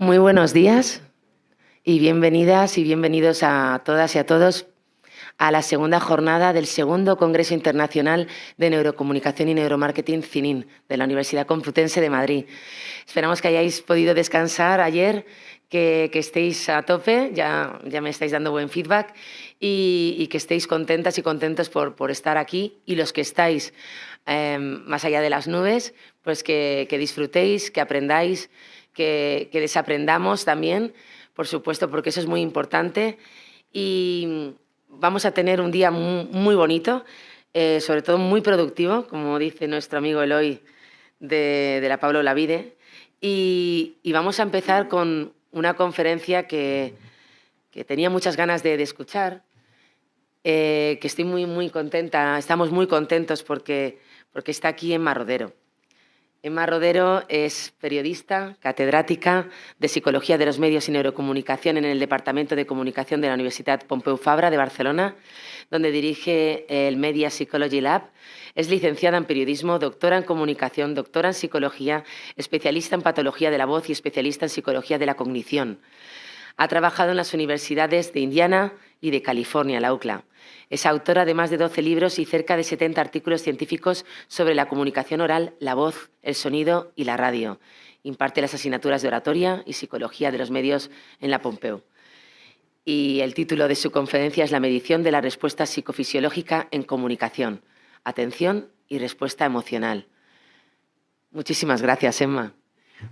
Muy buenos días y bienvenidas y bienvenidos a todas y a todos a la segunda jornada del segundo Congreso Internacional de Neurocomunicación y Neuromarketing CININ de la Universidad Complutense de Madrid. Esperamos que hayáis podido descansar ayer, que estéis a tope, ya me estáis dando buen feedback y que estéis contentas y contentos por estar aquí, y los que estáis más allá de las nubes, pues que disfrutéis, que aprendáis, que desaprendamos también, por supuesto, porque eso es muy importante. Y vamos a tener un día muy bonito, sobre todo muy productivo, como dice nuestro amigo Eloy de la Pablo Olavide. Y vamos a empezar con una conferencia que tenía muchas ganas de escuchar, que estoy muy contenta, estamos muy contentos porque está aquí Emma Rodero. Emma Rodero es periodista, catedrática de Psicología de los Medios y Neurocomunicación en el Departamento de Comunicación de la Universidad Pompeu Fabra de Barcelona, donde dirige el Media Psychology Lab. Es licenciada en Periodismo, doctora en Comunicación, doctora en Psicología, especialista en Patología de la Voz y especialista en Psicología de la Cognición. Ha trabajado en las universidades de Indiana y de California, la UCLA. Es autora de más de 12 libros y cerca de 70 artículos científicos sobre la comunicación oral, la voz, el sonido y la radio. Imparte las asignaturas de oratoria y psicología de los medios en la Pompeu. Y el título de su conferencia es La medición de la respuesta psicofisiológica en comunicación. Atención y respuesta emocional. Muchísimas gracias, Emma.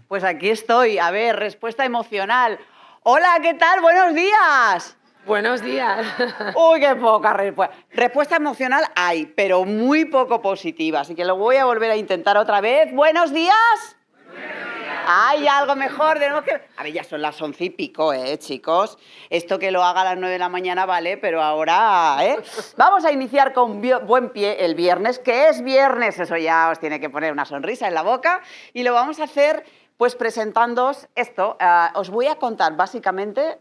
Pues aquí estoy. A ver, respuesta emocional. Hola, ¿qué tal? Buenos días. Buenos días. Uy, qué poca respuesta. Respuesta emocional hay, pero muy poco positiva. Así que lo voy a volver a intentar otra vez. ¡Buenos días! Hay algo mejor. A ver, ya son las 11 y pico, chicos. Esto que lo haga a las 9 de la mañana vale, pero ahora, Vamos a iniciar con buen pie el viernes, que es viernes. Eso ya os tiene que poner una sonrisa en la boca. Y lo vamos a hacer, pues, presentándoos esto. Os voy a contar, básicamente,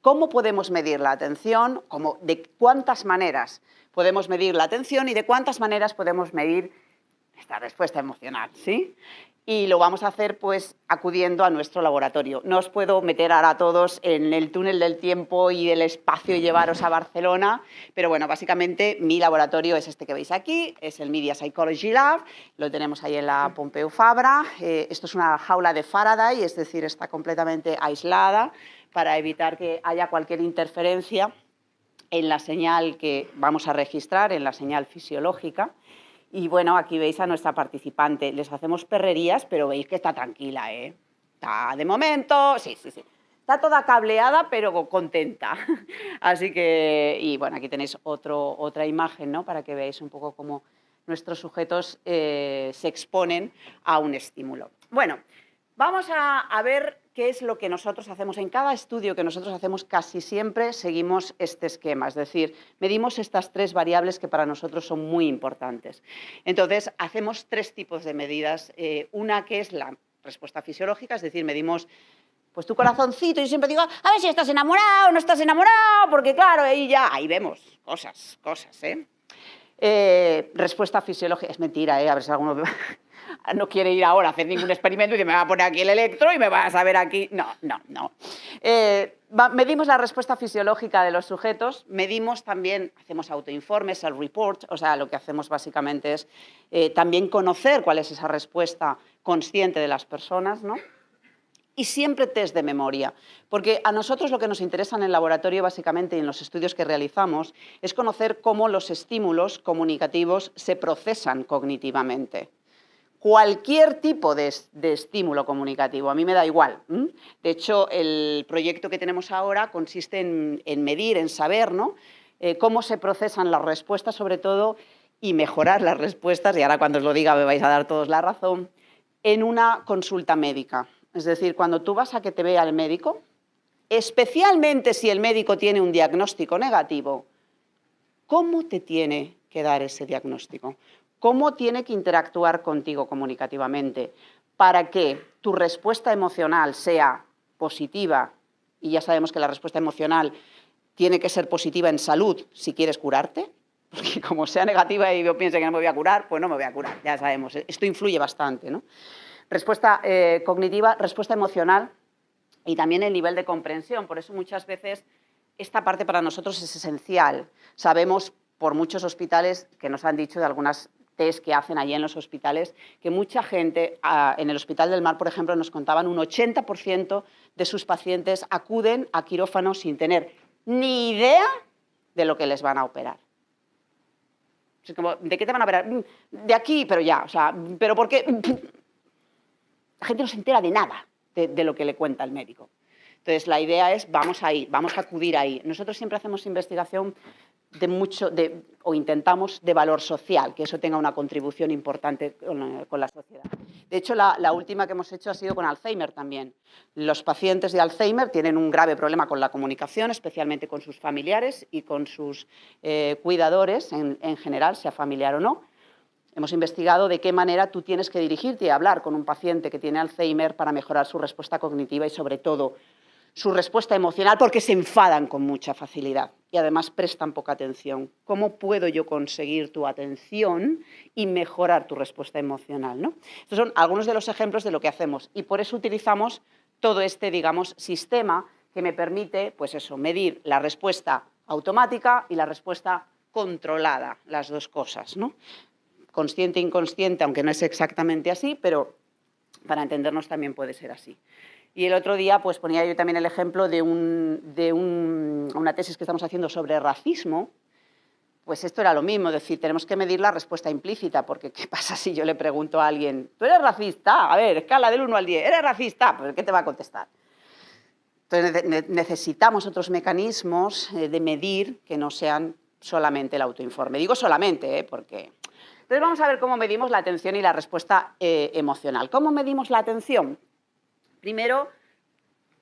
cómo podemos medir la atención, de cuántas maneras podemos medir la atención y de cuántas maneras podemos medir esta respuesta emocional, ¿sí? Y lo vamos a hacer, pues, acudiendo a nuestro laboratorio. No os puedo meter ahora a todos en el túnel del tiempo y del espacio y llevaros a Barcelona, pero bueno, básicamente mi laboratorio es este que veis aquí, es el Media Psychology Lab, lo tenemos ahí en la Pompeu Fabra. Esto es una jaula de Faraday, es decir, está completamente aislada para evitar que haya cualquier interferencia en la señal que vamos a registrar, en la señal fisiológica. Y bueno, aquí veis a nuestra participante. Les hacemos perrerías, pero veis que está tranquila, Está de momento, sí. Está toda cableada, pero contenta. Así que, y bueno, aquí tenéis otra imagen, ¿no? Para que veáis un poco cómo nuestros sujetos se exponen a un estímulo. Bueno, vamos a ver qué es lo que nosotros hacemos. En cada estudio que nosotros hacemos casi siempre seguimos este esquema, es decir, medimos estas tres variables que para nosotros son muy importantes. Entonces, hacemos tres tipos de medidas. Una que es la respuesta fisiológica, es decir, medimos pues tu corazoncito. Yo siempre digo, a ver si estás enamorado o no estás enamorado, porque claro, ahí vemos cosas, respuesta fisiológica, es mentira, a ver si alguno no quiere ir ahora a hacer ningún experimento y dice, me va a poner aquí el electro y me va a saber aquí. No. Medimos la respuesta fisiológica de los sujetos, medimos también, hacemos autoinformes, el report, o sea, lo que hacemos básicamente es también conocer cuál es esa respuesta consciente de las personas, ¿no? Y siempre test de memoria, porque a nosotros lo que nos interesa en el laboratorio básicamente y en los estudios que realizamos es conocer cómo los estímulos comunicativos se procesan cognitivamente. Cualquier tipo de estímulo comunicativo, a mí me da igual. De hecho, el proyecto que tenemos ahora consiste en medir, en saber, ¿no? Cómo se procesan las respuestas, sobre todo, y mejorar las respuestas, y ahora cuando os lo diga me vais a dar todos la razón, en una consulta médica. Es decir, cuando tú vas a que te vea el médico, especialmente si el médico tiene un diagnóstico negativo, ¿cómo te tiene que dar ese diagnóstico? ¿Cómo tiene que interactuar contigo comunicativamente para que tu respuesta emocional sea positiva? Y ya sabemos que la respuesta emocional tiene que ser positiva en salud si quieres curarte, porque como sea negativa y yo piense que no me voy a curar, pues no me voy a curar, ya sabemos. Esto influye bastante, ¿no? Respuesta cognitiva, respuesta emocional. y también el nivel de comprensión. Por eso muchas veces esta parte para nosotros es esencial. Sabemos por muchos hospitales que nos han dicho de algunas test que hacen allí en los hospitales, que mucha gente, en el Hospital del Mar, por ejemplo, nos contaban un 80% de sus pacientes acuden a quirófano sin tener ni idea de lo que les van a operar. Es como, ¿de qué te van a operar? De aquí, pero ya, o sea, ¿pero por qué? La gente no se entera de nada de lo que le cuenta el médico. Entonces, la idea es, vamos ahí, vamos a acudir ahí. Nosotros siempre hacemos investigación o intentamos de valor social, que eso tenga una contribución importante con la sociedad. De hecho, la última que hemos hecho ha sido con Alzheimer también. Los pacientes de Alzheimer tienen un grave problema con la comunicación, especialmente con sus familiares y con sus cuidadores en general, sea familiar o no. Hemos investigado de qué manera tú tienes que dirigirte y hablar con un paciente que tiene Alzheimer para mejorar su respuesta cognitiva y, sobre todo, su respuesta emocional, porque se enfadan con mucha facilidad y además prestan poca atención. ¿Cómo puedo yo conseguir tu atención y mejorar tu respuesta emocional, ¿no? Estos son algunos de los ejemplos de lo que hacemos y por eso utilizamos todo este, digamos, sistema que me permite, pues eso, medir la respuesta automática y la respuesta controlada, las dos cosas, ¿no? Consciente e inconsciente, aunque no es exactamente así, pero para entendernos también puede ser así. Y el otro día pues, ponía yo también el ejemplo de una tesis que estamos haciendo sobre racismo. Pues esto era lo mismo, es decir, tenemos que medir la respuesta implícita, porque ¿qué pasa si yo le pregunto a alguien, ¿tú eres racista? A ver, escala del 1 al 10, ¿eres racista? Pues ¿qué te va a contestar? Entonces necesitamos otros mecanismos de medir que no sean solamente el autoinforme. Digo solamente, porque... Entonces vamos a ver cómo medimos la atención y la respuesta emocional. ¿Cómo medimos la atención? Primero,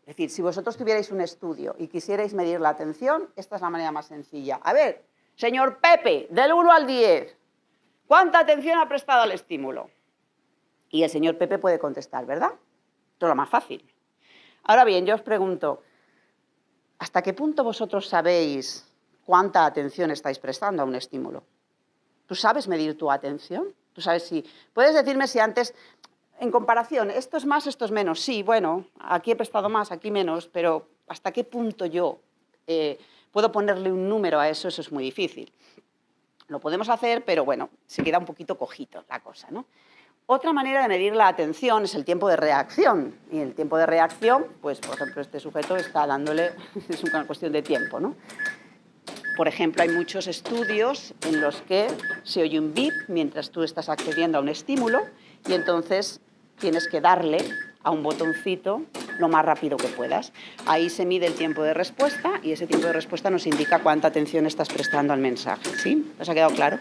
es decir, si vosotros tuvierais un estudio y quisierais medir la atención, esta es la manera más sencilla. A ver, señor Pepe, del 1 al 10, ¿cuánta atención ha prestado al estímulo? Y el señor Pepe puede contestar, ¿verdad? Esto es lo más fácil. Ahora bien, yo os pregunto, ¿hasta qué punto vosotros sabéis cuánta atención estáis prestando a un estímulo? ¿Tú sabes medir tu atención? ¿Tú sabes si... ¿Puedes decirme si antes... En comparación, ¿esto es más, esto es menos? Sí, bueno, aquí he prestado más, aquí menos, pero ¿hasta qué punto yo puedo ponerle un número a eso? Eso es muy difícil. Lo podemos hacer, pero bueno, se queda un poquito cojito la cosa, ¿no? Otra manera de medir la atención es el tiempo de reacción. Y el tiempo de reacción, pues, por ejemplo, este sujeto está dándole, es una cuestión de tiempo, ¿no? Por ejemplo, hay muchos estudios en los que se oye un bip mientras tú estás accediendo a un estímulo y entonces tienes que darle a un botoncito lo más rápido que puedas. Ahí se mide el tiempo de respuesta y ese tiempo de respuesta nos indica cuánta atención estás prestando al mensaje. ¿Sí? ¿Os ha quedado claro?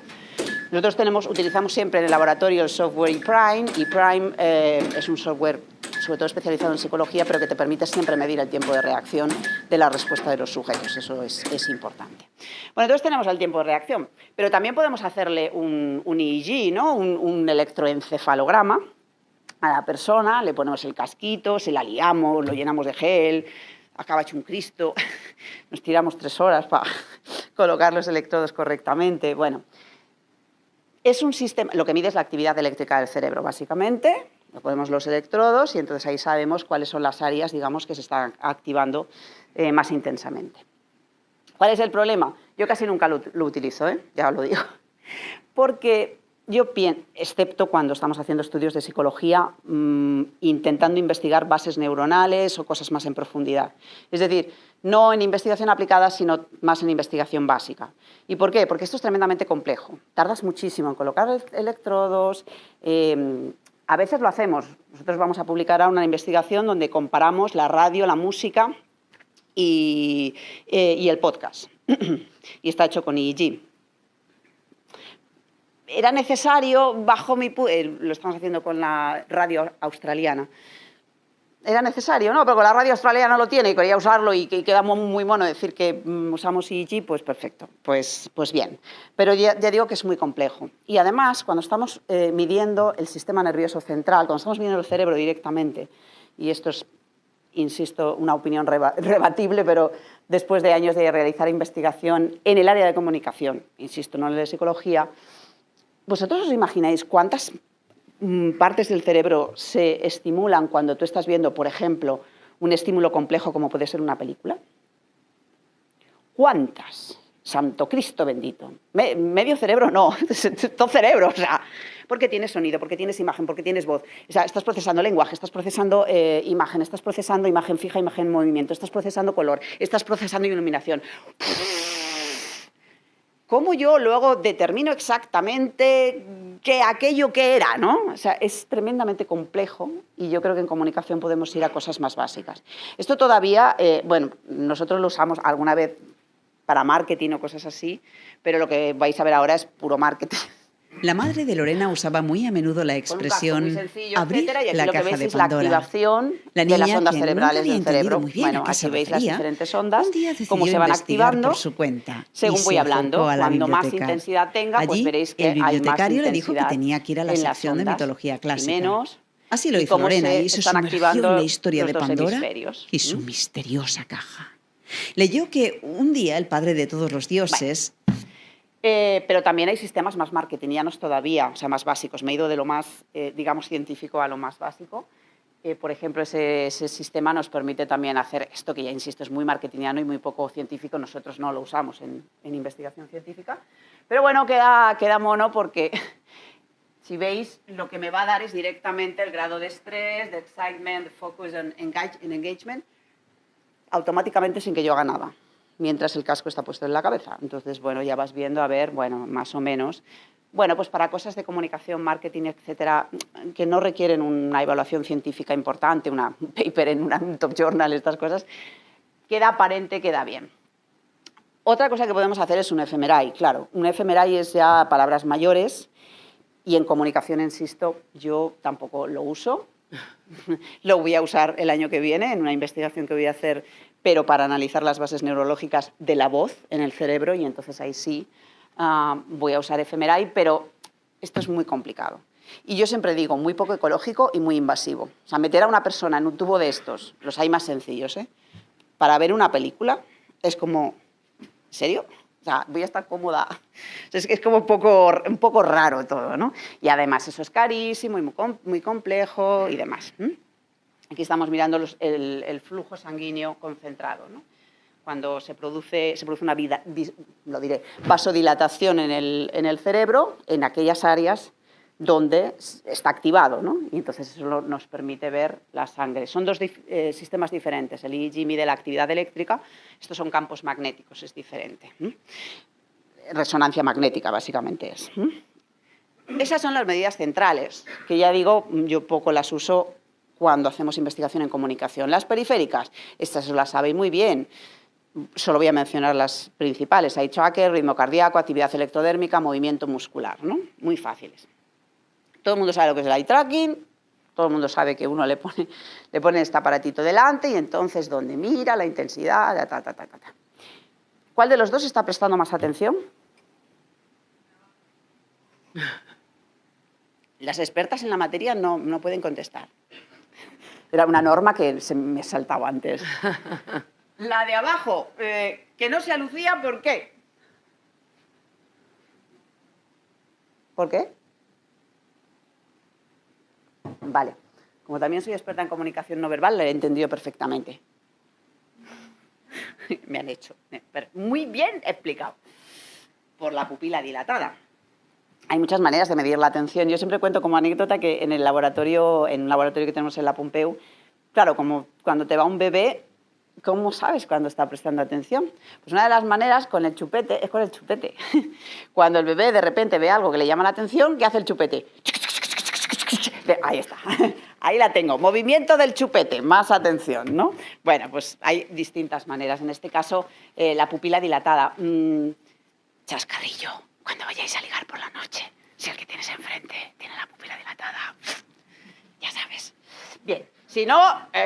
Nosotros utilizamos siempre en el laboratorio el software ePrime. ePrime es un software sobre todo especializado en psicología, pero que te permite siempre medir el tiempo de reacción de la respuesta de los sujetos. Eso es importante. Bueno, entonces tenemos el tiempo de reacción, pero también podemos hacerle un EEG, ¿no? un electroencefalograma a la persona, le ponemos el casquito, se la liamos, lo llenamos de gel, acaba hecho un Cristo, nos tiramos 3 horas para colocar los electrodos correctamente. Bueno, es un sistema, lo que mide es la actividad eléctrica del cerebro, básicamente. Le ponemos los electrodos y entonces ahí sabemos cuáles son las áreas, digamos, que se están activando más intensamente. ¿Cuál es el problema? Yo casi nunca lo utilizo, ya os lo digo. Porque yo pienso, excepto cuando estamos haciendo estudios de psicología, intentando investigar bases neuronales o cosas más en profundidad. Es decir, no en investigación aplicada, sino más en investigación básica. ¿Y por qué? Porque esto es tremendamente complejo. Tardas muchísimo en colocar electrodos. A veces lo hacemos. Nosotros vamos a publicar ahora una investigación donde comparamos la radio, la música y el podcast. Y está hecho con EEG. Era necesario, bajo mi lo estamos haciendo con la radio australiana. Era necesario, ¿no? Pero con la radio australiana lo tiene y quería usarlo y queda muy mono decir que usamos EEG, pues perfecto, pues bien. Pero ya digo que es muy complejo. Y además, cuando estamos midiendo el sistema nervioso central, cuando estamos midiendo el cerebro directamente, y esto es, insisto, una opinión rebatible, pero después de años de realizar investigación en el área de comunicación, insisto, no en la de psicología, ¿vosotros os imagináis cuántas partes del cerebro se estimulan cuando tú estás viendo, por ejemplo, un estímulo complejo como puede ser una película? ¿Cuántas? Santo Cristo bendito. Medio cerebro no, todo cerebro, o sea, porque tienes sonido, porque tienes imagen, porque tienes voz. O sea, estás procesando lenguaje, estás procesando imagen, estás procesando imagen fija, imagen en movimiento, estás procesando color, estás procesando iluminación. ¿Cómo yo luego determino exactamente aquello que era, ¿no? O sea, es tremendamente complejo y yo creo que en comunicación podemos ir a cosas más básicas. Esto todavía, bueno, nosotros lo usamos alguna vez para marketing o cosas así, pero lo que vais a ver ahora es puro marketing. La madre de Lorena usaba muy a menudo la expresión muy sencillo, abrir etcétera, y aquí la lo que caja veis de es la Pandora. activación La de las niña, ondas que nunca cerebrales había del entendido cerebro. muy bien a Bueno, qué se aquí veis las refería, diferentes ondas, un día decidió cómo se van investigar activando por su cuenta y según se voy acercó hablando. a la Cuando más biblioteca. intensidad tenga, pues Allí, veréis que el hay más bibliotecario le dijo que intensidad tenía que ir a la en las sección de ondas mitología y clásica. menos, Así lo y hizo cómo Lorena se y se están sumergió activando en la historia los de dos Pandora hemisferios. y su misteriosa caja. Leyó que un día el padre de todos los dioses... Pero también hay sistemas más marketingianos todavía, o sea, más básicos. Me he ido de lo más, digamos, científico a lo más básico. Por ejemplo, ese sistema nos permite también hacer esto, que ya insisto, es muy marketingiano y muy poco científico. Nosotros no lo usamos en investigación científica. Pero bueno, queda mono porque, si veis, lo que me va a dar es directamente el grado de estrés, de excitement, de focus and engagement, automáticamente sin que yo haga nada, mientras el casco está puesto en la cabeza. Entonces, bueno, ya vas viendo, a ver, bueno, más o menos. Bueno, pues para cosas de comunicación, marketing, etcétera, que no requieren una evaluación científica importante, un paper en un top journal, estas cosas, queda aparente, queda bien. Otra cosa que podemos hacer es un fMRI, claro. Un fMRI es ya palabras mayores y en comunicación, insisto, yo tampoco lo uso. Lo voy a usar el año que viene en una investigación que voy a hacer, pero para analizar las bases neurológicas de la voz en el cerebro, y entonces ahí sí voy a usar fMRI, pero esto es muy complicado. Y yo siempre digo, muy poco ecológico y muy invasivo. O sea, meter a una persona en un tubo de estos, los hay más sencillos, para ver una película, es como, ¿en serio? O sea, voy a estar cómoda. Es como un poco raro todo, ¿no? Y además eso es carísimo y muy complejo y demás. Aquí estamos mirando el flujo sanguíneo concentrado, ¿no? Cuando se produce una vasodilatación en el cerebro, en aquellas áreas donde está activado, ¿no? Y entonces eso nos permite ver la sangre. Son dos sistemas diferentes. El EEG mide la actividad eléctrica, estos son campos magnéticos, es diferente. Resonancia magnética, básicamente es. Esas son las medidas centrales, que ya digo, yo poco las uso cuando hacemos investigación en comunicación. Las periféricas, estas las sabéis muy bien. Solo voy a mencionar las principales. Eye tracker, ritmo cardíaco, actividad electrodérmica, movimiento muscular, ¿no? Muy fáciles. Todo el mundo sabe lo que es el eye tracking, todo el mundo sabe que uno le pone este aparatito delante y entonces donde mira, la intensidad, ¿Cuál de los dos está prestando más atención? Las expertas en la materia no pueden contestar. Era una norma que se me saltaba antes. La de abajo, que no se lucía, ¿por qué? ¿Por qué? Vale. Como también soy experta en comunicación no verbal, la he entendido perfectamente. Me han hecho. Muy bien explicado. Por la pupila dilatada. Hay muchas maneras de medir la atención. Yo siempre cuento como anécdota que en un laboratorio que tenemos en la Pompeu, claro, como cuando te va un bebé, ¿cómo sabes cuándo está prestando atención? Pues una de las maneras con el chupete es con el chupete. Cuando el bebé de repente ve algo que le llama la atención, ¿qué hace el chupete? Ahí está, ahí la tengo. Movimiento del chupete, más atención, ¿no? Bueno, pues hay distintas maneras. En este caso, la pupila dilatada. Chascarrillo, cuando vayáis a ligar por la noche, si el que tienes enfrente tiene la pupila dilatada, ya sabes. Bien, si no,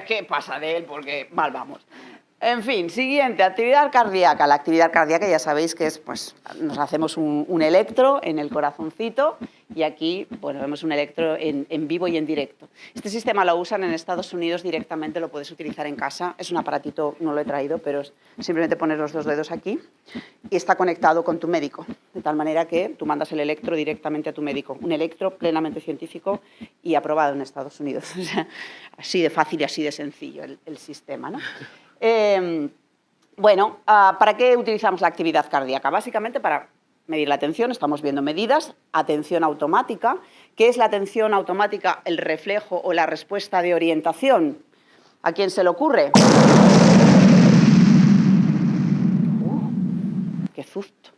¿qué pasa de él? Porque mal vamos. En fin, siguiente, actividad cardíaca. La actividad cardíaca ya sabéis que es, pues, nos hacemos un electro en el corazoncito y aquí, bueno, vemos un electro en vivo y en directo. Este sistema lo usan en Estados Unidos directamente, lo puedes utilizar en casa. Es un aparatito, no lo he traído, pero simplemente pones los 2 dedos aquí y está conectado con tu médico, de tal manera que tú mandas el electro directamente a tu médico. Un electro plenamente científico y aprobado en Estados Unidos. O sea, así de fácil y así de sencillo el sistema, ¿no? Bueno, ¿para qué utilizamos la actividad cardíaca? Básicamente para medir la atención, estamos viendo medidas, atención automática. ¿Qué es la atención automática? El reflejo o la respuesta de orientación. ¿A quién se le ocurre? ¡Qué susto!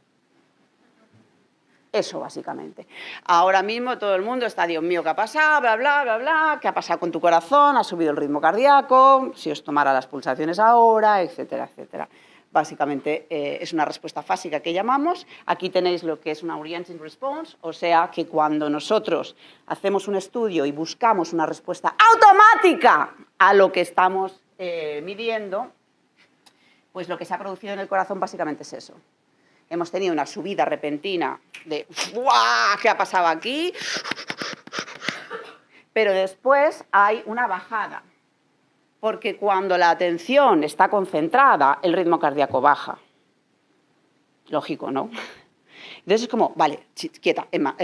Eso, básicamente. Ahora mismo todo el mundo está, Dios mío, ¿qué ha pasado? Bla, bla, bla, bla. ¿Qué ha pasado con tu corazón? ¿Ha subido el ritmo cardíaco? Si os tomara las pulsaciones ahora, etcétera, etcétera. Básicamente es una respuesta fásica que llamamos. Aquí tenéis lo que es una orienting response, o sea que cuando nosotros hacemos un estudio y buscamos una respuesta automática a lo que estamos midiendo, pues lo que se ha producido en el corazón básicamente es eso. Hemos tenido una subida repentina de ¡guau! ¿Qué ha pasado aquí? Pero después hay una bajada, porque cuando la atención está concentrada, el ritmo cardíaco baja. Lógico, ¿no? Entonces es como, vale, quieta, Emma,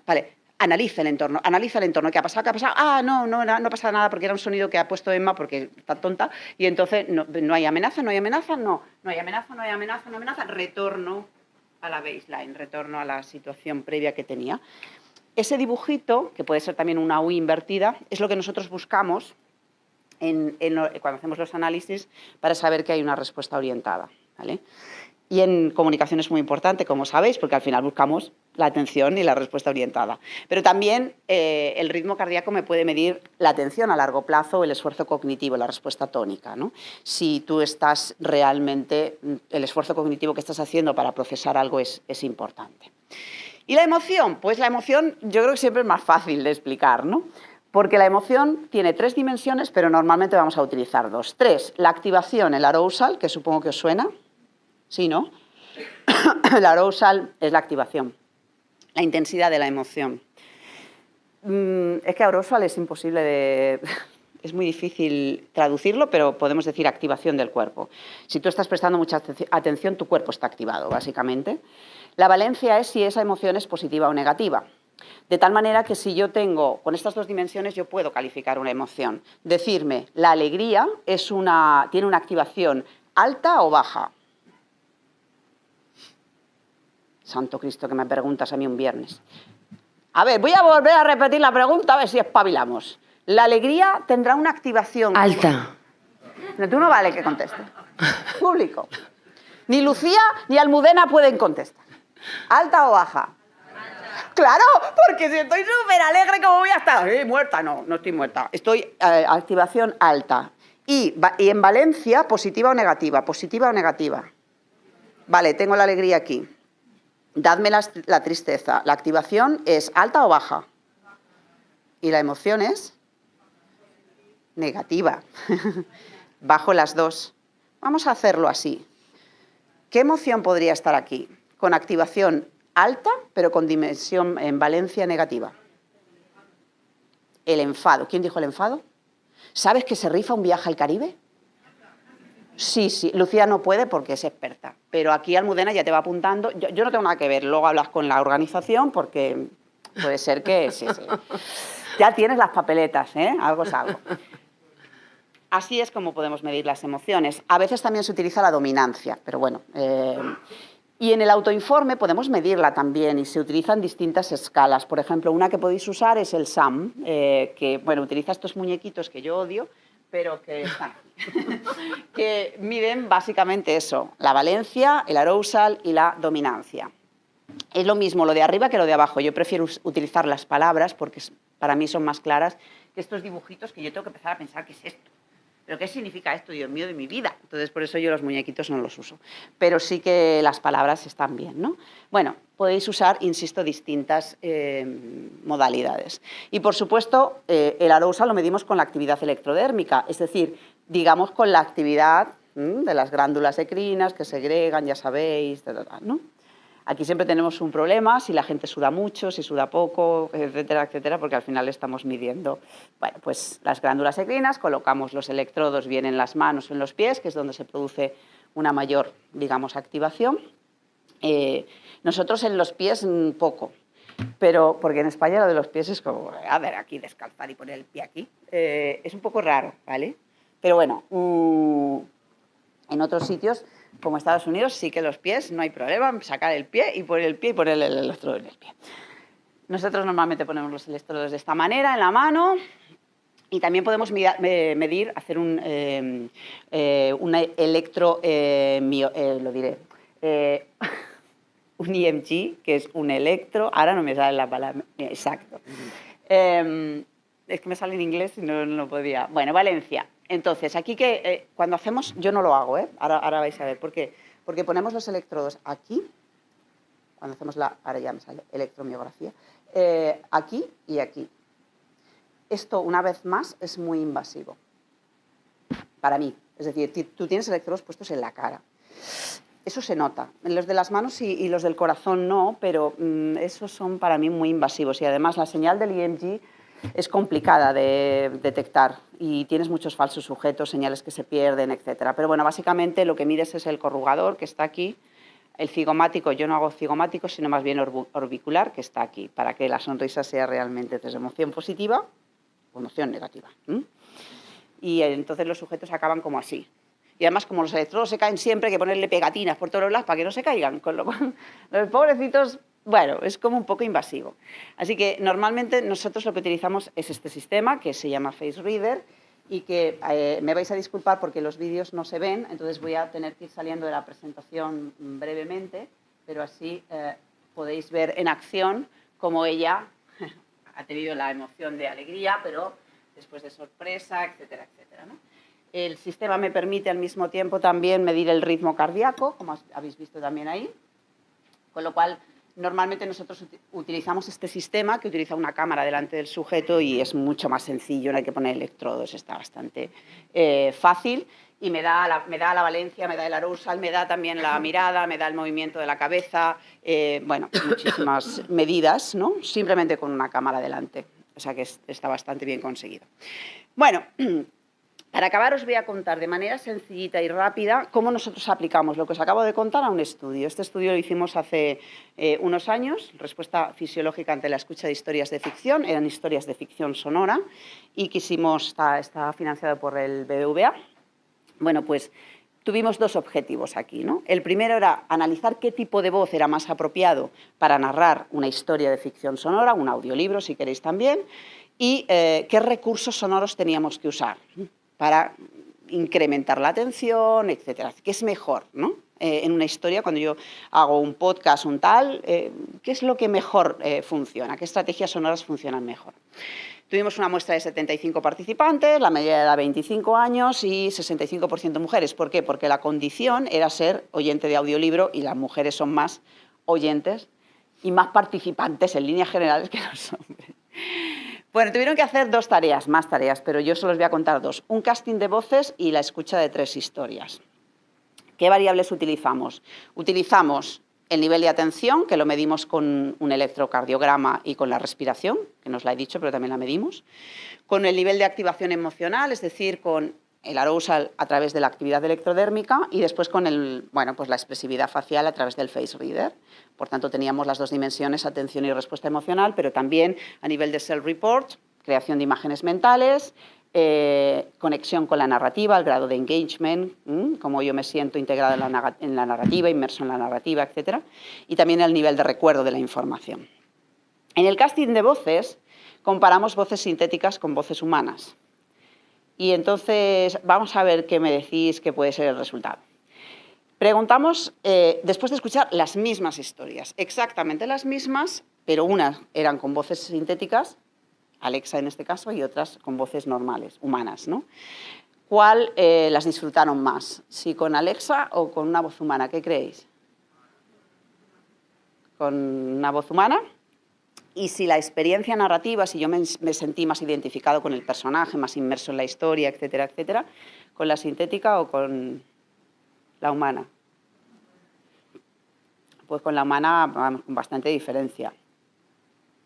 vale, analiza el entorno, ¿qué ha pasado? ¿Qué ha pasado? Ah, no pasa nada porque era un sonido que ha puesto Emma porque está tonta y entonces no hay amenaza, no hay amenaza, no hay amenaza, retorno a la baseline, retorno a la situación previa que tenía. Ese dibujito, que puede ser también una U invertida, es lo que nosotros buscamos cuando hacemos los análisis para saber que hay una respuesta orientada, ¿vale? Y en comunicación es muy importante, como sabéis, porque al final buscamos la atención y la respuesta orientada. Pero también el ritmo cardíaco me puede medir la atención a largo plazo, el esfuerzo cognitivo, la respuesta tónica, ¿no? Si tú estás realmente, el esfuerzo cognitivo que estás haciendo para procesar algo es importante. ¿Y la emoción? Pues la emoción yo creo que siempre es más fácil de explicar, ¿no? Porque la emoción tiene 3 dimensiones, pero normalmente vamos a utilizar 2. 3, la activación, el arousal, que supongo que os suena. ¿Sí, no? El arousal es la activación, la intensidad de la emoción. Es que arousal es imposible de... Es muy difícil traducirlo, pero podemos decir activación del cuerpo. Si tú estás prestando mucha atención, tu cuerpo está activado, básicamente. La valencia es si esa emoción es positiva o negativa. De tal manera que si yo tengo, con estas 2 dimensiones, yo puedo calificar una emoción. Decirme, la alegría tiene una activación alta o baja. Santo Cristo, que me preguntas a mí un viernes. A ver, voy a volver a repetir la pregunta a ver si espabilamos. La alegría tendrá una activación... Alta. No, tú no vale que contestes. Público. Ni Lucía ni Almudena pueden contestar. ¿Alta o baja? Alta. Claro, porque si estoy súper alegre, ¿cómo voy a estar? Muerta. No estoy muerta. Estoy activación alta. Y en valencia, positiva o negativa. Positiva o negativa. Vale, tengo la alegría aquí. Dadme la tristeza. ¿La activación es alta o baja? ¿Y la emoción es? Negativa. Bajo las 2. Vamos a hacerlo así. ¿Qué emoción podría estar aquí? Con activación alta, pero con dimensión en valencia negativa. El enfado. ¿Quién dijo el enfado? ¿Sabes que se rifa un viaje al Caribe? Sí, Lucía no puede porque es experta, pero aquí Almudena ya te va apuntando. Yo no tengo nada que ver, luego hablas con la organización porque puede ser que... Sí. Ya tienes las papeletas, ¿eh? Algo es algo. Así es como podemos medir las emociones. A veces también se utiliza la dominancia, pero bueno. Y en el autoinforme podemos medirla también y se utilizan distintas escalas. Por ejemplo, una que podéis usar es el SAM, que bueno, utiliza estos muñequitos que yo odio, pero que están que miden básicamente eso, la valencia, el arousal y la dominancia. Es lo mismo lo de arriba que lo de abajo. Yo prefiero utilizar las palabras porque para mí son más claras que estos dibujitos que yo tengo que empezar a pensar qué es esto. ¿Pero qué significa esto, Dios mío, de mi vida? Entonces, por eso yo los muñequitos no los uso. Pero sí que las palabras están bien, ¿no? Bueno, podéis usar, insisto, distintas modalidades. Y, por supuesto, el arousal lo medimos con la actividad electrodérmica, es decir, digamos, con la actividad de las glándulas endocrinas que segregan, ya sabéis, ¿no? Aquí siempre tenemos un problema, si la gente suda mucho, si suda poco, etcétera, etcétera, porque al final estamos midiendo, bueno, pues las glándulas endocrinas, colocamos los electrodos bien en las manos o en los pies, que es donde se produce una mayor, digamos, activación. Nosotros en los pies poco, pero porque en España lo de los pies es como, a ver, aquí descalzar y poner el pie aquí, es un poco raro, ¿vale? Pero bueno, en otros sitios, como Estados Unidos, sí que los pies, no hay problema, sacar el pie y poner el electrodo en el pie. Nosotros normalmente ponemos los electrodos de esta manera, en la mano, y también podemos medir, hacer un lo diré, un EMG, que es un electro, ahora no me sale la palabra, exacto. Es que me sale en inglés y no podía. Bueno, Valencia. Entonces, aquí que cuando hacemos, yo no lo hago, ahora vais a ver, ¿por qué? Porque ponemos los electrodos aquí, cuando hacemos ahora ya me sale, electromiografía, aquí y aquí. Esto, una vez más, es muy invasivo, para mí. Es decir, tú tienes electrodos puestos en la cara. Eso se nota. En los de las manos y los del corazón no, pero esos son para mí muy invasivos. Y además la señal del EMG es complicada de detectar y tienes muchos falsos sujetos, señales que se pierden, etc. Pero bueno, básicamente lo que mides es el corrugador, que está aquí, el cigomático, yo no hago cigomático, sino más bien orbicular, que está aquí, para que la sonrisa sea realmente de emoción positiva o emoción negativa. Y entonces los sujetos acaban como así. Y además, como los electrodos se caen siempre, hay que ponerle pegatinas por todos los lados para que no se caigan. Con lo cual, los pobrecitos, bueno, es como un poco invasivo. Así que normalmente nosotros lo que utilizamos es este sistema que se llama Face Reader y que me vais a disculpar porque los vídeos no se ven, entonces voy a tener que ir saliendo de la presentación brevemente, pero así podéis ver en acción cómo ella ha tenido la emoción de alegría, pero después de sorpresa, etcétera, etcétera, ¿no? El sistema me permite al mismo tiempo también medir el ritmo cardíaco, como habéis visto también ahí, con lo cual normalmente nosotros utilizamos este sistema que utiliza una cámara delante del sujeto y es mucho más sencillo, no hay que poner electrodos, está bastante fácil y me da la valencia, me da el arousal, me da también la mirada, me da el movimiento de la cabeza, bueno, muchísimas medidas, ¿no? Simplemente con una cámara delante, o sea que está bastante bien conseguido. Bueno, para acabar os voy a contar de manera sencillita y rápida cómo nosotros aplicamos lo que os acabo de contar a un estudio. Este estudio lo hicimos hace unos años, respuesta fisiológica ante la escucha de historias de ficción, eran historias de ficción sonora y está financiado por el BBVA. Bueno, pues tuvimos dos objetivos aquí, ¿no? El primero era analizar qué tipo de voz era más apropiado para narrar una historia de ficción sonora, un audiolibro si queréis también, y qué recursos sonoros teníamos que usar para incrementar la atención, etcétera. ¿Qué es mejor, ¿no? En una historia, cuando yo hago un podcast, un tal, ¿qué es lo que mejor funciona? ¿Qué estrategias sonoras funcionan mejor? Tuvimos una muestra de 75 participantes, la media de edad 25 años y 65% mujeres. ¿Por qué? Porque la condición era ser oyente de audiolibro y las mujeres son más oyentes y más participantes en líneas generales que los hombres. Bueno, tuvieron que hacer más tareas, pero yo solo os voy a contar dos. Un casting de voces y la escucha de 3 historias. ¿Qué variables utilizamos? Utilizamos el nivel de atención, que lo medimos con un electrocardiograma y con la respiración, que no os la he dicho, pero también la medimos. Con el nivel de activación emocional, es decir, con el arousal a través de la actividad electrodérmica y después con pues la expresividad facial a través del Face Reader. Por tanto, teníamos las dos dimensiones, atención y respuesta emocional, pero también a nivel de self-report, creación de imágenes mentales, conexión con la narrativa, el grado de engagement, cómo yo me siento integrada en la narrativa, inmerso en la narrativa, etc. Y también el nivel de recuerdo de la información. En el casting de voces, comparamos voces sintéticas con voces humanas. Y entonces vamos a ver qué me decís que puede ser el resultado. Preguntamos, después de escuchar las mismas historias, exactamente las mismas, pero unas eran con voces sintéticas, Alexa en este caso, y otras con voces normales, humanas, ¿no? ¿Cuál las disfrutaron más? ¿Si con Alexa o con una voz humana? ¿Qué creéis? ¿Con una voz humana? Y si la experiencia narrativa, si yo me sentí más identificado con el personaje, más inmerso en la historia, etcétera, etcétera, ¿con la sintética o con La humana. Pues con la humana, vamos, con bastante diferencia.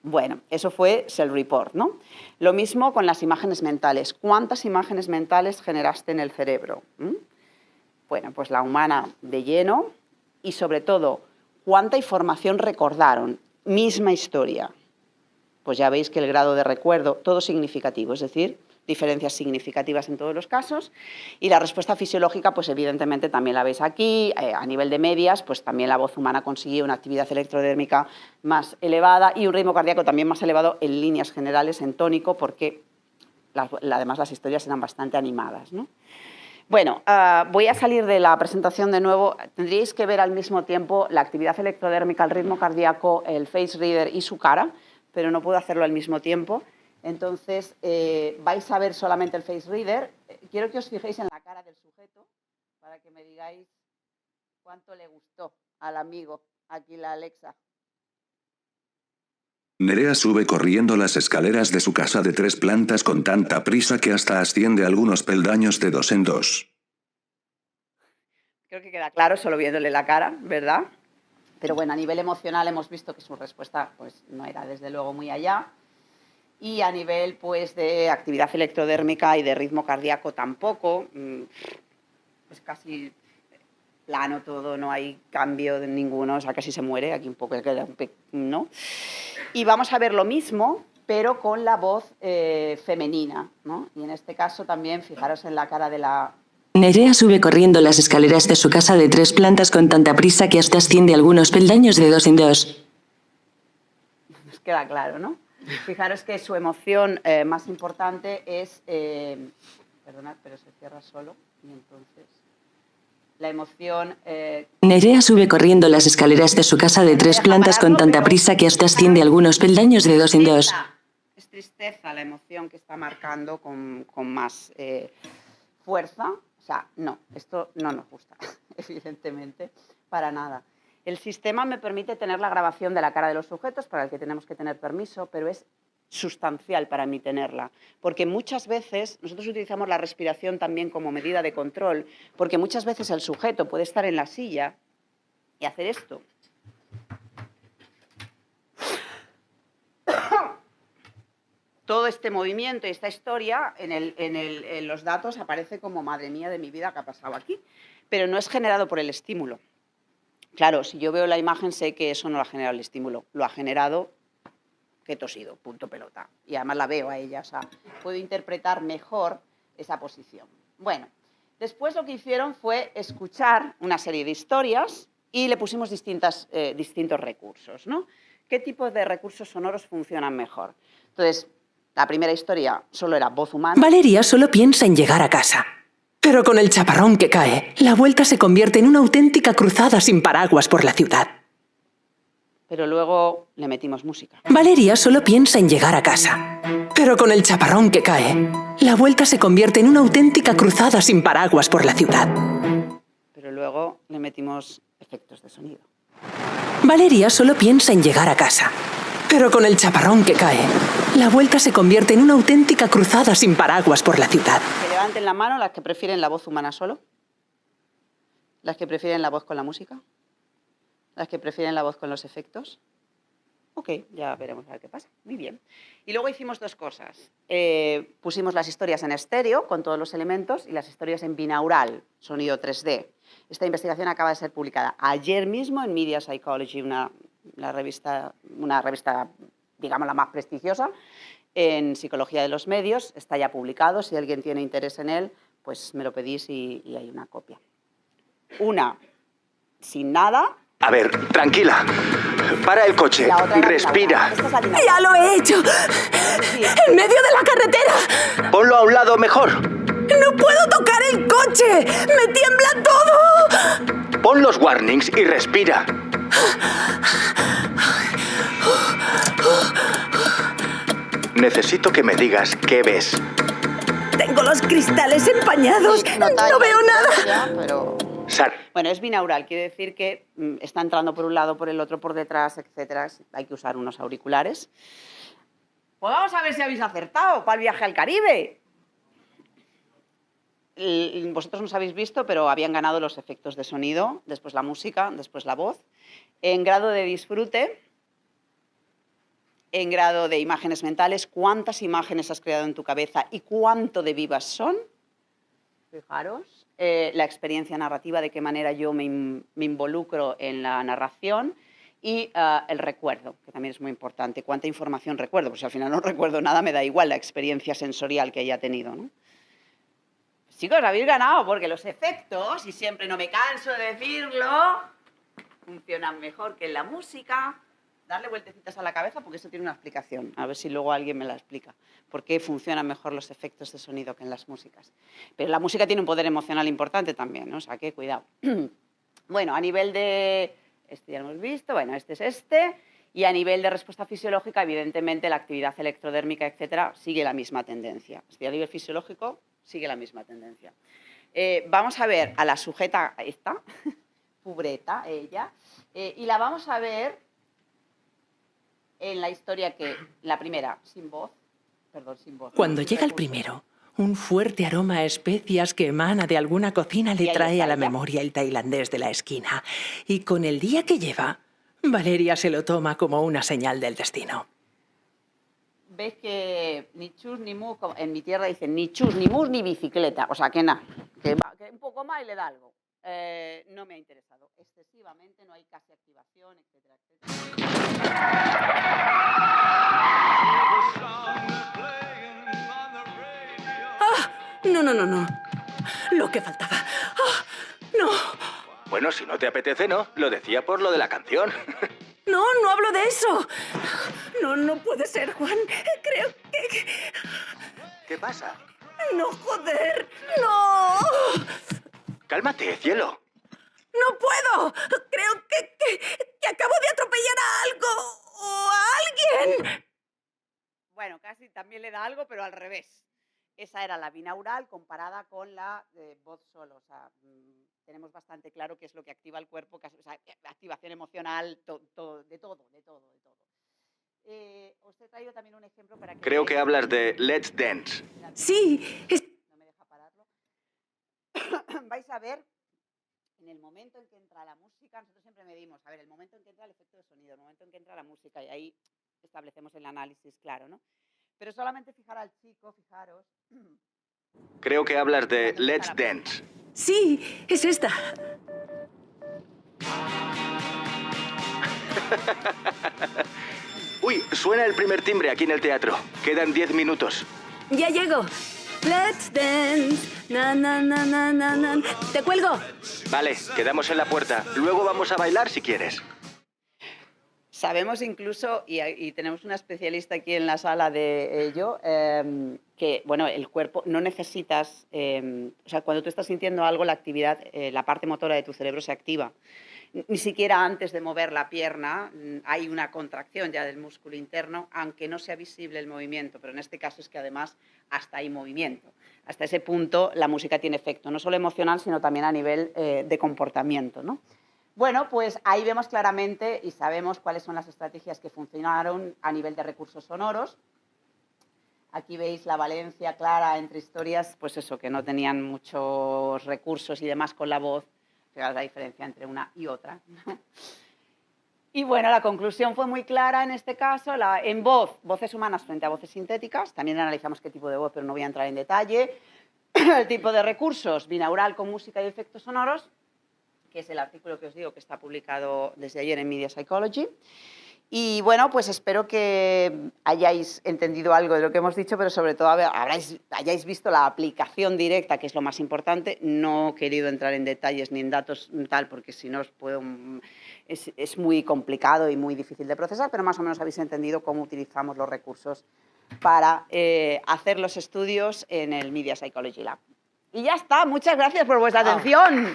Bueno, eso fue self-report, ¿no? Lo mismo con las imágenes mentales. ¿Cuántas imágenes mentales generaste en el cerebro? Bueno, pues la humana de lleno y, sobre todo, ¿cuánta información recordaron? Misma historia. Pues ya veis que el grado de recuerdo, todo significativo, es decir, diferencias significativas en todos los casos. Y la respuesta fisiológica, pues evidentemente también la veis aquí. A nivel de medias, pues también la voz humana consiguió una actividad electrodérmica más elevada y un ritmo cardíaco también más elevado en líneas generales, en tónico, porque además las historias eran bastante animadas, ¿no? Bueno, voy a salir de la presentación de nuevo. Tendríais que ver al mismo tiempo la actividad electrodérmica, el ritmo cardíaco, el face reader y su cara, pero no puedo hacerlo al mismo tiempo. Entonces, vais a ver solamente el face reader. Quiero que os fijéis en la cara del sujeto para que me digáis cuánto le gustó al amigo, aquí la Alexa. Nerea sube corriendo las escaleras de su casa de 3 plantas con tanta prisa que hasta asciende algunos peldaños de 2 en 2. Creo que queda claro solo viéndole la cara, ¿verdad? Pero bueno, a nivel emocional hemos visto que su respuesta pues, no era desde luego muy allá. Y a nivel pues, de actividad electrodérmica y de ritmo cardíaco tampoco. Pues casi plano todo, no hay cambio de ninguno, o sea, casi se muere, aquí un poco queda, ¿no? Y vamos a ver lo mismo, pero con la voz femenina, ¿no? Y en este caso también, fijaros en la cara de la... Nerea sube corriendo las escaleras de su casa de 3 plantas con tanta prisa que hasta asciende algunos peldaños de 2 en 2. Nos queda claro, ¿no? Fijaros que su emoción más importante es... perdonad, pero se cierra solo y entonces... La emoción... Nerea sube corriendo las escaleras de su casa de 3 plantas con tanta prisa que hasta asciende algunos peldaños de 2 en 2. Es tristeza la emoción que está marcando con más fuerza. O sea, no, esto no nos gusta, evidentemente, para nada. El sistema me permite tener la grabación de la cara de los sujetos, para el que tenemos que tener permiso, pero es sustancial para mí tenerla, porque muchas veces nosotros utilizamos la respiración también como medida de control, porque muchas veces el sujeto puede estar en la silla y hacer esto. Todo este movimiento y esta historia en los datos aparece como madre mía de mi vida, ¿qué ha pasado aquí? Pero no es generado por el estímulo. Claro, si yo veo la imagen sé que eso no lo ha generado el estímulo, lo ha generado que he tosido, punto pelota. Y además la veo a ella, o sea, puedo interpretar mejor esa posición. Bueno, después lo que hicieron fue escuchar una serie de historias y le pusimos distintos recursos, ¿no? ¿Qué tipo de recursos sonoros funcionan mejor? Entonces, la primera historia solo era voz humana. Valeria solo piensa en llegar a casa. Pero con el chaparrón que cae, la vuelta se convierte en una auténtica cruzada sin paraguas por la ciudad. Pero luego le metimos música. Valeria solo piensa en llegar a casa. Pero con el chaparrón que cae, la vuelta se convierte en una auténtica cruzada sin paraguas por la ciudad. Pero luego le metimos efectos de sonido. Valeria solo piensa en llegar a casa. Pero con el chaparrón que cae, la vuelta se convierte en una auténtica cruzada sin paraguas por la ciudad. Que levanten la mano las que prefieren la voz humana solo. Las que prefieren la voz con la música. Las que prefieren la voz con los efectos. Ok, ya veremos a ver qué pasa. Muy bien. Y luego hicimos 2 cosas. Pusimos las historias en estéreo, con todos los elementos, y las historias en binaural, sonido 3D. Esta investigación acaba de ser publicada ayer mismo en Media Psychology, una revista, digamos, la más prestigiosa, en Psicología de los Medios. Está ya publicado. Si alguien tiene interés en él, pues me lo pedís y hay una copia. Una sin nada. A ver, tranquila. Para el coche. Respira. ¡Ya lo he hecho! ¡En medio de la carretera! Ponlo a un lado mejor. ¡No puedo tocar el coche! ¡Me tiembla todo! Pon los warnings y respira. Necesito que me digas qué ves. Tengo los cristales empañados. No veo nada. Pero... Bueno, es binaural, quiere decir que está entrando por un lado, por el otro, por detrás, etcétera. Hay que usar unos auriculares. Pues vamos a ver si habéis acertado para el viaje al Caribe. vosotros no os habéis visto, pero habían ganado los efectos de sonido, después la música, después la voz. En grado de disfrute, en grado de imágenes mentales, ¿cuántas imágenes has creado en tu cabeza y cuánto de vivas son? Fijaros. La experiencia narrativa, de qué manera yo me involucro en la narración. Y el recuerdo, que también es muy importante. ¿Cuánta información recuerdo? Pues si al final no recuerdo nada, me da igual la experiencia sensorial que haya tenido, ¿no? Chicos, habéis ganado, porque los efectos, y siempre no me canso de decirlo, funcionan mejor que en la música. Darle vueltecitas a la cabeza porque eso tiene una explicación. A ver si luego alguien me la explica. ¿Por qué funcionan mejor los efectos de sonido que en las músicas? Pero la música tiene un poder emocional importante también, ¿no? O sea, que cuidado. Bueno, a nivel de... Este ya lo hemos visto, bueno, este es este. Y a nivel de respuesta fisiológica, evidentemente, la actividad electrodérmica, etcétera, sigue la misma tendencia. A nivel fisiológico, sigue la misma tendencia. Vamos a ver a la sujeta esta, pubreta, ella, y la vamos a ver en la historia que, la primera, sin voz, perdón, sin voz. Cuando llega el primero, un fuerte aroma a especias que emana de alguna cocina le trae a la memoria el tailandés de la esquina. Y con el día que lleva, Valeria se lo toma como una señal del destino. Ves que ni chus ni mus, en mi tierra dicen ni chus ni mus ni bicicleta, o sea que nada, que un poco más y le da algo. No me ha interesado excesivamente, no hay casi activación, etcétera, ¡Ah! No, no, no, no. Lo que faltaba. ¡Ah! No. Bueno, si no te apetece, no. Lo decía por lo de la canción. No, no hablo de eso. No, no puede ser, Juan. Creo que... ¿Qué pasa? No, joder. No. Cálmate, cielo. No puedo. Creo que acabo de atropellar a algo o a alguien. Bueno, casi también le da algo, pero al revés. Esa era la binaural comparada con la voz solo. O sea, tenemos bastante claro qué es lo que activa el cuerpo, o sea, activación emocional, de todo. Os he traído también un ejemplo para que... Creo que hablas de Let's Dance. Sí. No me deja pararlo. Vais a ver, en el momento en que entra la música, nosotros siempre medimos, a ver, el momento en que entra el efecto de sonido, el momento en que entra la música, y ahí establecemos el análisis claro, ¿no? Pero solamente fijar al chico, fijaros... Creo que hablas de Let's Dance. Sí, es esta. Uy, suena el primer timbre aquí en el teatro. Quedan 10 minutos. Ya llego. Let's dance. Na, na, na, na, na, na. ¿Te cuelgo? Vale, quedamos en la puerta. Luego vamos a bailar si quieres. Sabemos incluso, y tenemos una especialista aquí en la sala de ello, que bueno, el cuerpo no necesitas, o sea, cuando tú estás sintiendo algo, la actividad, la parte motora de tu cerebro se activa. Ni siquiera antes de mover la pierna hay una contracción ya del músculo interno, aunque no sea visible el movimiento, pero en este caso es que además hasta hay movimiento. Hasta ese punto la música tiene efecto, no solo emocional, sino también a nivel de comportamiento, ¿no? Bueno, pues ahí vemos claramente y sabemos cuáles son las estrategias que funcionaron a nivel de recursos sonoros. Aquí veis la valencia clara entre historias, pues eso, que no tenían muchos recursos y demás con la voz. Fijaos la diferencia entre una y otra, ¿no? Y bueno, la conclusión fue muy clara en este caso. En voz, voces humanas frente a voces sintéticas. También analizamos qué tipo de voz, pero no voy a entrar en detalle. El tipo de recursos, binaural con música y efectos sonoros, que es el artículo que os digo que está publicado desde ayer en Media Psychology. Y bueno, pues espero que hayáis entendido algo de lo que hemos dicho, pero sobre todo hayáis visto la aplicación directa, que es lo más importante. No he querido entrar en detalles ni en datos tal, porque si no es muy complicado y muy difícil de procesar, pero más o menos habéis entendido cómo utilizamos los recursos para hacer los estudios en el Media Psychology Lab. Y ya está, muchas gracias por vuestra atención.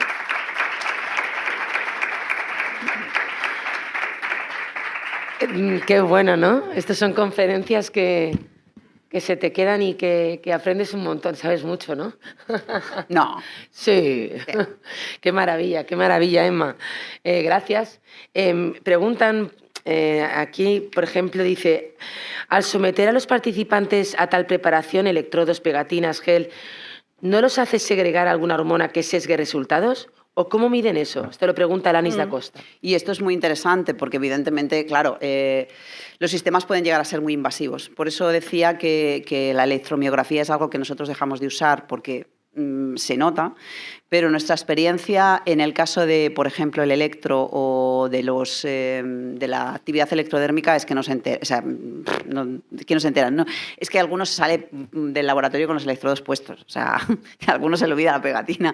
Qué bueno, ¿no? Estas son conferencias que se te quedan y que aprendes un montón. Sabes mucho, ¿no? No. Sí. Qué maravilla, Emma. Gracias. Preguntan aquí, por ejemplo, dice, al someter a los participantes a tal preparación, electrodos, pegatinas, gel, ¿no los hace segregar alguna hormona que sesgue resultados? ¿O cómo miden eso? Esto lo pregunta Alanis da Costa. Y esto es muy interesante porque evidentemente, claro, los sistemas pueden llegar a ser muy invasivos. Por eso decía que la electromiografía es algo que nosotros dejamos de usar porque se nota, pero nuestra experiencia en el caso de, por ejemplo, el electro o de la actividad electrodérmica es que no se enteran. O sea, que no se enteran, ¿no? Es que algunos salen del laboratorio con los electrodos puestos. O sea, a algunos se le olvida la pegatina.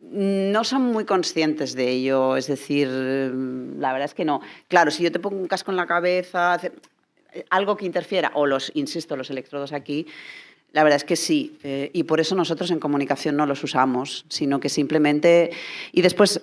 No son muy conscientes de ello, es decir, la verdad es que no. Claro, si yo te pongo un casco en la cabeza, algo que interfiera, o insisto, los electrodos aquí, la verdad es que sí, y por eso nosotros en comunicación no los usamos, sino que simplemente... Y después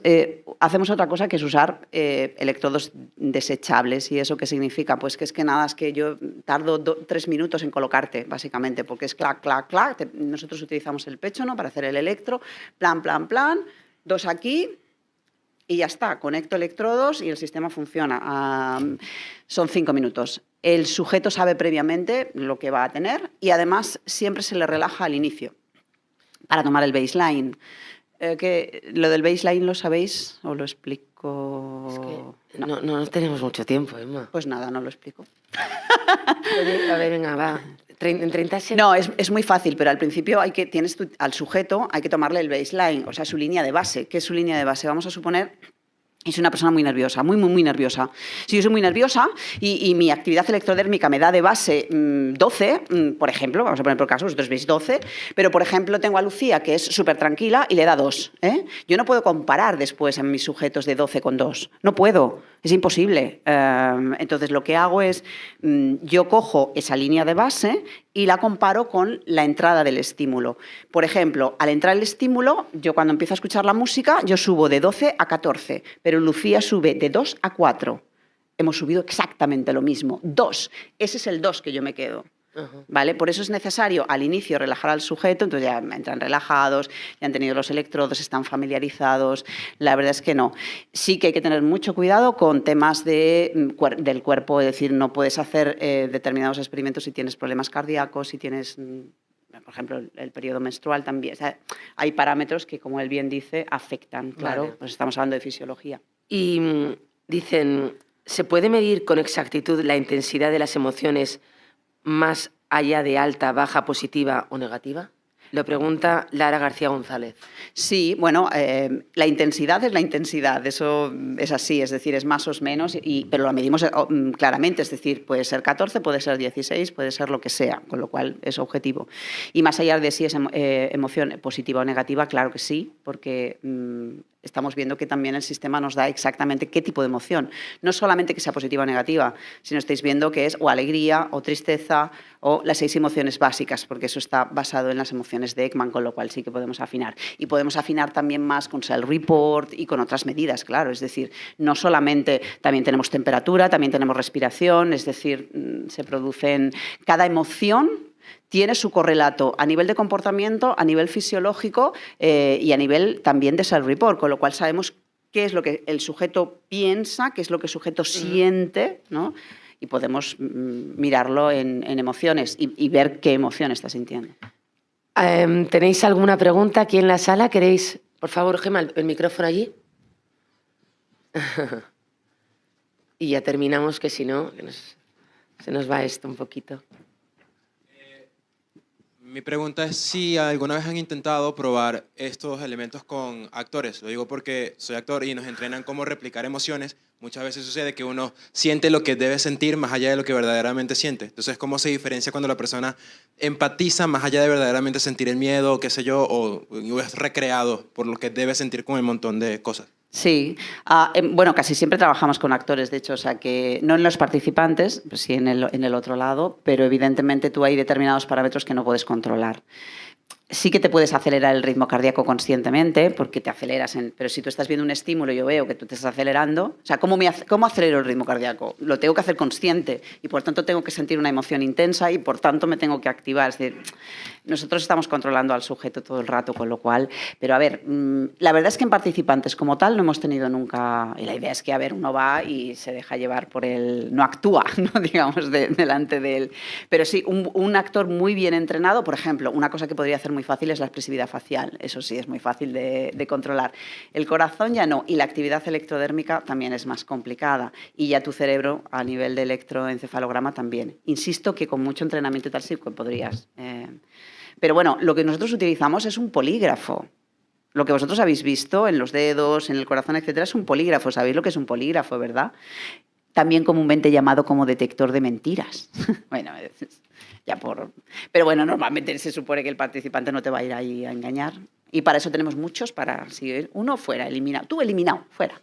hacemos otra cosa que es usar electrodos desechables. ¿Y eso qué significa? Pues que es que nada, es que yo tardo 3 minutos en colocarte, básicamente, porque es clac, clac, clac. Nosotros utilizamos el pecho, ¿no?, para hacer el electro, plan, plan, plan, 2 aquí... Y ya está, conecto electrodos y el sistema funciona. Son 5 minutos. El sujeto sabe previamente lo que va a tener y además siempre se le relaja al inicio para tomar el baseline. ¿Lo del baseline lo sabéis o lo explico? Es que no tenemos mucho tiempo, Emma. Pues nada, no lo explico. Oye, a ver, venga, va. ¿En 30 segundos? No, es muy fácil, pero al principio al sujeto hay que tomarle el baseline, o sea, su línea de base. ¿Qué es su línea de base? Vamos a suponer... Y soy una persona muy nerviosa, muy, muy, muy nerviosa. Si yo soy muy nerviosa y mi actividad electrodérmica me da de base 12, por ejemplo, vamos a poner por caso, vosotros veis 12, pero por ejemplo tengo a Lucía que es súper tranquila y le da 2. Yo no puedo comparar después en mis sujetos de 12 con 2. No puedo, es imposible. Entonces lo que hago es, yo cojo esa línea de base y la comparo con la entrada del estímulo. Por ejemplo, al entrar el estímulo, yo cuando empiezo a escuchar la música, yo subo de 12 a 14, pero Lucía sube de 2 a 4. Hemos subido exactamente lo mismo. 2. Ese es el 2 que yo me quedo. ¿Vale? Por eso es necesario al inicio relajar al sujeto, entonces ya entran relajados, ya han tenido los electrodos, están familiarizados. La verdad es que no. Sí que hay que tener mucho cuidado con temas del cuerpo, es decir, no puedes hacer determinados experimentos si tienes problemas cardíacos, si tienes, por ejemplo, el periodo menstrual también. O sea, hay parámetros que, como él bien dice, afectan, claro, Vale. pues estamos hablando de fisiología. Y dicen, ¿se puede medir con exactitud la intensidad de las emociones más allá de alta, baja, positiva o negativa? Lo pregunta Lara García González. Sí, bueno, la intensidad es la intensidad, eso es así, es decir, es más o menos, pero lo medimos claramente, es decir, puede ser 14, puede ser 16, puede ser lo que sea, con lo cual es objetivo. Y más allá de si es emoción positiva o negativa, claro que sí, porque estamos viendo que también el sistema nos da exactamente qué tipo de emoción. No solamente que sea positiva o negativa, sino estáis viendo que es o alegría o tristeza o las 6 emociones básicas, porque eso está basado en las emociones de Ekman, con lo cual sí que podemos afinar. Y podemos afinar también más con self-report y con otras medidas, claro. Es decir, no solamente, también tenemos temperatura, también tenemos respiración, es decir, se producen... Cada emoción tiene su correlato a nivel de comportamiento, a nivel fisiológico y a nivel también de self-report, con lo cual sabemos qué es lo que el sujeto piensa, qué es lo que el sujeto siente, ¿no? Y podemos mirarlo en emociones y ver qué emoción está sintiendo. ¿Tenéis alguna pregunta aquí en la sala? ¿Queréis, por favor, Gemma, el micrófono allí? Y ya terminamos, que si no, se nos va esto un poquito. Mi pregunta es si alguna vez han intentado probar estos elementos con actores. Lo digo porque soy actor y nos entrenan cómo replicar emociones. Muchas veces sucede que uno siente lo que debe sentir más allá de lo que verdaderamente siente. Entonces, ¿cómo se diferencia cuando la persona empatiza más allá de verdaderamente sentir el miedo, qué sé yo, o es recreado por lo que debe sentir con un montón de cosas? Sí, bueno, casi siempre trabajamos con actores, de hecho, o sea que no en los participantes, pues sí en el otro lado, pero evidentemente tú hay determinados parámetros que no puedes controlar. Sí que te puedes acelerar el ritmo cardíaco conscientemente, porque te aceleras, pero si tú estás viendo un estímulo y yo veo que tú te estás acelerando, o sea, ¿cómo acelero el ritmo cardíaco? Lo tengo que hacer consciente y por tanto tengo que sentir una emoción intensa y por tanto me tengo que activar. Es decir, nosotros estamos controlando al sujeto todo el rato, con lo cual... Pero a ver, la verdad es que en participantes como tal no hemos tenido nunca... Y la idea es que, a ver, uno va y se deja llevar por él, no actúa, ¿no? Digamos, delante de él. Pero sí, un actor muy bien entrenado, por ejemplo, una cosa que podría hacer muy fácil es la expresividad facial, eso sí, es muy fácil de controlar. El corazón ya no, y la actividad electrodérmica también es más complicada, y ya tu cerebro a nivel de electroencefalograma también. Insisto que con mucho entrenamiento y tal sí que podrías. Pero bueno, lo que nosotros utilizamos es un polígrafo. Lo que vosotros habéis visto en los dedos, en el corazón, etcétera, es un polígrafo. ¿Sabéis lo que es un polígrafo, verdad? También comúnmente llamado como detector de mentiras. Bueno, ya por... Pero bueno, normalmente se supone que el participante no te va a ir ahí a engañar. Y para eso tenemos muchos, para si uno fuera eliminado. Tú eliminado, fuera.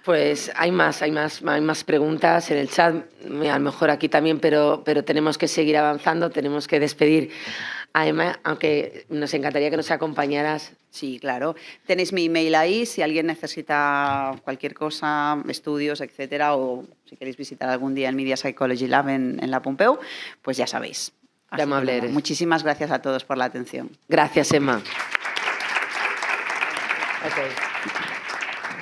Pues hay más preguntas en el chat, a lo mejor aquí también, pero tenemos que seguir avanzando, tenemos que despedir a Emma, aunque nos encantaría que nos acompañaras. Sí, claro. Tenéis mi email ahí, si alguien necesita cualquier cosa, estudios, etcétera, o si queréis visitar algún día el Media Psychology Lab en la Pompeu, pues ya sabéis. Qué amable eres. Muchísimas gracias a todos por la atención. Gracias, Emma. Okay.